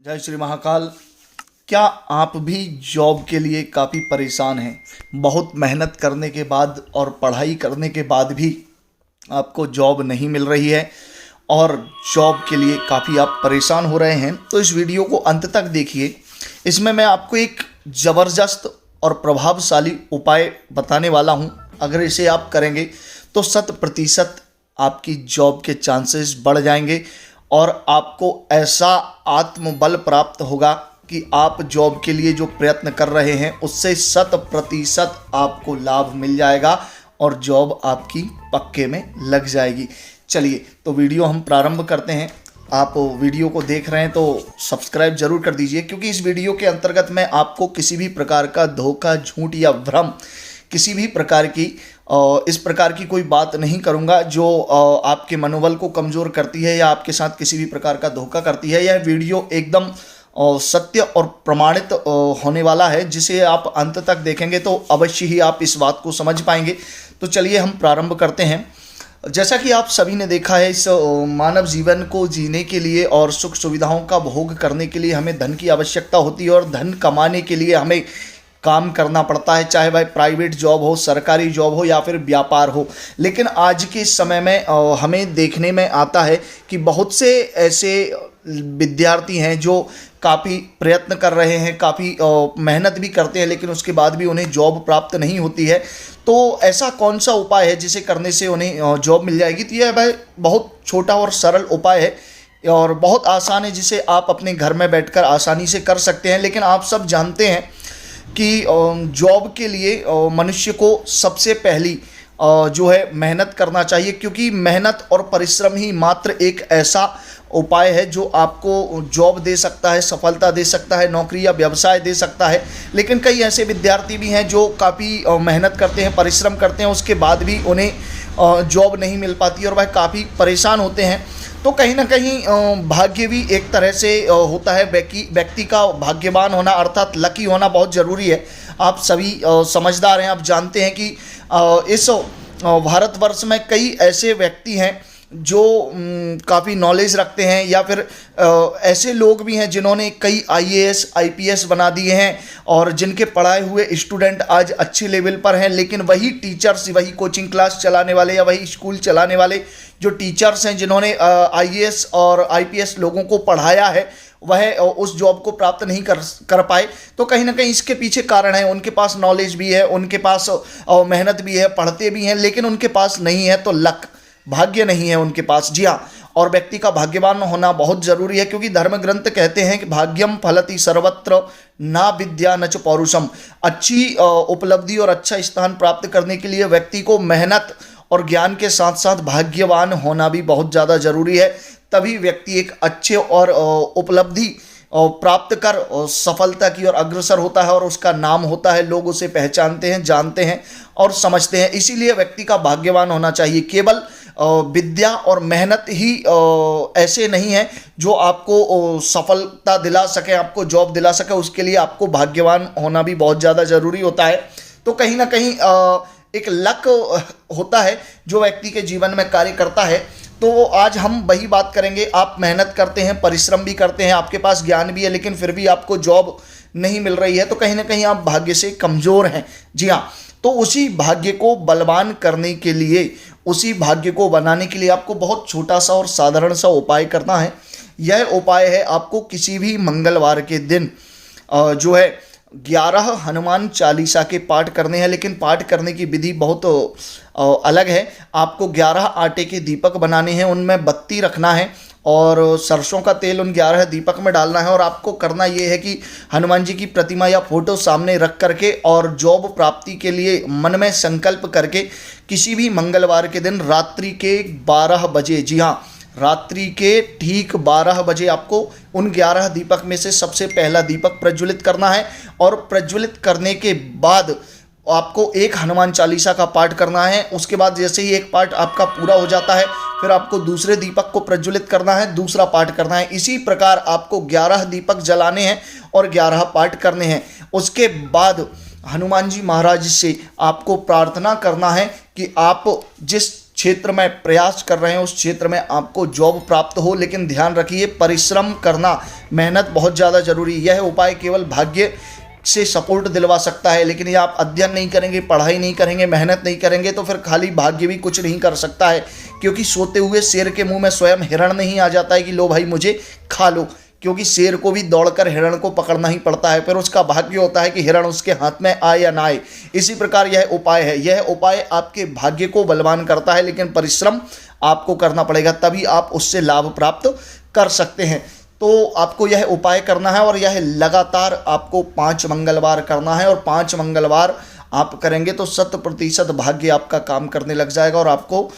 जय श्री महाकाल। क्या आप भी जॉब के लिए काफ़ी परेशान हैं? बहुत मेहनत करने के बाद और पढ़ाई करने के बाद भी आपको जॉब नहीं मिल रही है और जॉब के लिए काफ़ी आप परेशान हो रहे हैं, तो इस वीडियो को अंत तक देखिए। इसमें मैं आपको एक ज़बरदस्त और प्रभावशाली उपाय बताने वाला हूं। अगर इसे आप करेंगे तो 100% आपकी जॉब के चांसेस बढ़ जाएंगे और आपको ऐसा आत्मबल प्राप्त होगा कि आप जॉब के लिए जो प्रयत्न कर रहे हैं उससे 100% आपको लाभ मिल जाएगा और जॉब आपकी पक्के में लग जाएगी। चलिए तो वीडियो हम प्रारंभ करते हैं। आप वीडियो को देख रहे हैं तो सब्सक्राइब जरूर कर दीजिए, क्योंकि इस वीडियो के अंतर्गत मैं आपको किसी भी प्रकार का धोखा, झूठ या भ्रम, किसी भी प्रकार की इस प्रकार की कोई बात नहीं करूंगा जो आपके मनोबल को कमज़ोर करती है या आपके साथ किसी भी प्रकार का धोखा करती है। यह वीडियो एकदम सत्य और प्रमाणित होने वाला है, जिसे आप अंत तक देखेंगे तो अवश्य ही आप इस बात को समझ पाएंगे। तो चलिए हम प्रारंभ करते हैं। जैसा कि आप सभी ने देखा है, इस मानव जीवन को जीने के लिए और सुख सुविधाओं का भोग करने के लिए हमें धन की आवश्यकता होती है और धन कमाने के लिए हमें काम करना पड़ता है, चाहे वह प्राइवेट जॉब हो, सरकारी जॉब हो या फिर व्यापार हो। लेकिन आज के समय में हमें देखने में आता है कि बहुत से ऐसे विद्यार्थी हैं जो काफ़ी प्रयत्न कर रहे हैं, काफ़ी मेहनत भी करते हैं, लेकिन उसके बाद भी उन्हें जॉब प्राप्त नहीं होती है। तो ऐसा कौन सा उपाय है जिसे करने से उन्हें जॉब मिल जाएगी? तो यह भाई बहुत छोटा और सरल उपाय है और बहुत आसान है, जिसे आप अपने घर में बैठकर आसानी से कर सकते हैं। लेकिन आप सब जानते हैं कि जॉब के लिए मनुष्य को सबसे पहली जो है मेहनत करना चाहिए, क्योंकि मेहनत और परिश्रम ही मात्र एक ऐसा उपाय है जो आपको जॉब दे सकता है, सफलता दे सकता है, नौकरी या व्यवसाय दे सकता है। लेकिन कई ऐसे विद्यार्थी भी हैं जो काफ़ी मेहनत करते हैं, परिश्रम करते हैं, उसके बाद भी उन्हें जॉब नहीं मिल पाती और वह काफ़ी परेशान होते हैं। तो कहीं ना कहीं भाग्य भी एक तरह से होता है। व्यक्ति का भाग्यवान होना अर्थात लकी होना बहुत ज़रूरी है। आप सभी समझदार हैं, आप जानते हैं कि इस भारतवर्ष में कई ऐसे व्यक्ति हैं जो काफ़ी नॉलेज रखते हैं, या फिर ऐसे लोग भी हैं जिन्होंने कई IAS IPS बना दिए हैं और जिनके पढ़ाए हुए स्टूडेंट आज अच्छे लेवल पर हैं। लेकिन वही टीचर्स, वही कोचिंग क्लास चलाने वाले या वही स्कूल चलाने वाले जो टीचर्स हैं जिन्होंने IAS और IPS लोगों को पढ़ाया है, वह उस जॉब को प्राप्त नहीं कर पाए। तो कहीं ना कहीं इसके पीछे कारण है, उनके पास नॉलेज भी है, उनके पास मेहनत भी है, पढ़ते भी हैं, लेकिन उनके पास नहीं है तो लक, भाग्य नहीं है उनके पास। जी हाँ, और व्यक्ति का भाग्यवान होना बहुत जरूरी है, क्योंकि धर्म ग्रंथ कहते हैं कि भाग्यम फलति सर्वत्र ना विद्या न च पौरुषम। अच्छी उपलब्धि और अच्छा स्थान प्राप्त करने के लिए व्यक्ति को मेहनत और ज्ञान के साथ साथ भाग्यवान होना भी बहुत ज़्यादा जरूरी है। तभी व्यक्ति एक अच्छे और उपलब्धि प्राप्त कर सफलता की ओर अग्रसर होता है और उसका नाम होता है, लोग उसे पहचानते हैं, जानते हैं और समझते हैं। इसीलिए व्यक्ति का भाग्यवान होना चाहिए। केवल विद्या और मेहनत ही ऐसे नहीं है जो आपको सफलता दिला सके, आपको जॉब दिला सके। उसके लिए आपको भाग्यवान होना भी बहुत ज़्यादा ज़रूरी होता है। तो कहीं ना कहीं एक लक होता है जो व्यक्ति के जीवन में कार्य करता है। तो आज हम वही बात करेंगे। आप मेहनत करते हैं, परिश्रम भी करते हैं, आपके पास ज्ञान भी है, लेकिन फिर भी आपको जॉब नहीं मिल रही है, तो कहीं ना कहीं आप भाग्य से कमज़ोर हैं। जी हाँ, तो उसी भाग्य को बलवान करने के लिए, उसी भाग्य को बनाने के लिए आपको बहुत छोटा सा और साधारण सा उपाय करना है। यह उपाय है, आपको किसी भी मंगलवार के दिन जो है 11 हनुमान चालीसा के पाठ करने हैं। लेकिन पाठ करने की विधि बहुत अलग है। आपको 11 आटे के दीपक बनाने हैं, उनमें बत्ती रखना है और सरसों का तेल उन 11 दीपक में डालना है। और आपको करना ये है कि हनुमान जी की प्रतिमा या फोटो सामने रख करके और जॉब प्राप्ति के लिए मन में संकल्प करके किसी भी मंगलवार के दिन रात्रि के 12 बजे, जी हाँ, रात्रि के ठीक 12 बजे आपको उन 11 दीपक में से सबसे पहला दीपक प्रज्वलित करना है। और प्रज्वलित करने के बाद आपको एक हनुमान चालीसा का पाठ करना है। उसके बाद जैसे ही एक पाठ आपका पूरा हो जाता है, फिर आपको दूसरे दीपक को प्रज्वलित करना है, दूसरा पाठ करना है। इसी प्रकार आपको 11 दीपक जलाने हैं और 11 पाठ करने हैं। उसके बाद हनुमान जी महाराज से आपको प्रार्थना करना है कि आप जिस क्षेत्र में प्रयास कर रहे हैं उस क्षेत्र में आपको जॉब प्राप्त हो। लेकिन ध्यान रखिए, परिश्रम करना, मेहनत बहुत ज़्यादा जरूरी है। यह उपाय केवल भाग्य से सपोर्ट दिलवा सकता है, लेकिन ये आप अध्ययन नहीं करेंगे, पढ़ाई नहीं करेंगे, मेहनत नहीं करेंगे तो फिर खाली भाग्य भी कुछ नहीं कर सकता है। क्योंकि सोते हुए शेर के मुंह में स्वयं हिरण नहीं आ जाता है कि लो भाई मुझे खा लो, क्योंकि शेर को भी दौड़कर हिरण को पकड़ना ही पड़ता है, फिर उसका भाग्य होता है कि हिरण उसके हाथ में आए या ना आए। इसी प्रकार यह उपाय है, यह उपाय आपके भाग्य को बलवान करता है, लेकिन परिश्रम आपको करना पड़ेगा, तभी आप उससे लाभ प्राप्त कर सकते हैं। तो आपको यह उपाय करना है और यह लगातार आपको 5 मंगलवार करना है, और 5 मंगलवार आप करेंगे तो 100% भाग्य आपका काम करने लग जाएगा और आपको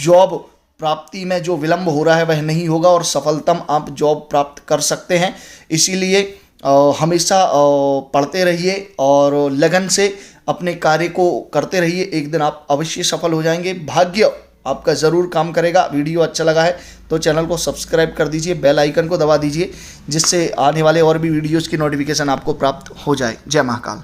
जॉब प्राप्ति में जो विलंब हो रहा है वह नहीं होगा और सफलतम आप जॉब प्राप्त कर सकते हैं। इसीलिए हमेशा पढ़ते रहिए और लगन से अपने कार्य को करते रहिए, एक दिन आप अवश्य सफल हो जाएंगे। भाग्य आपका ज़रूर काम करेगा। वीडियो अच्छा लगा है तो चैनल को सब्सक्राइब कर दीजिए, बेल आइकन को दबा दीजिए, जिससे आने वाले और भी वीडियोज़ की नोटिफिकेशन आपको प्राप्त हो जाए। जय महाकाल।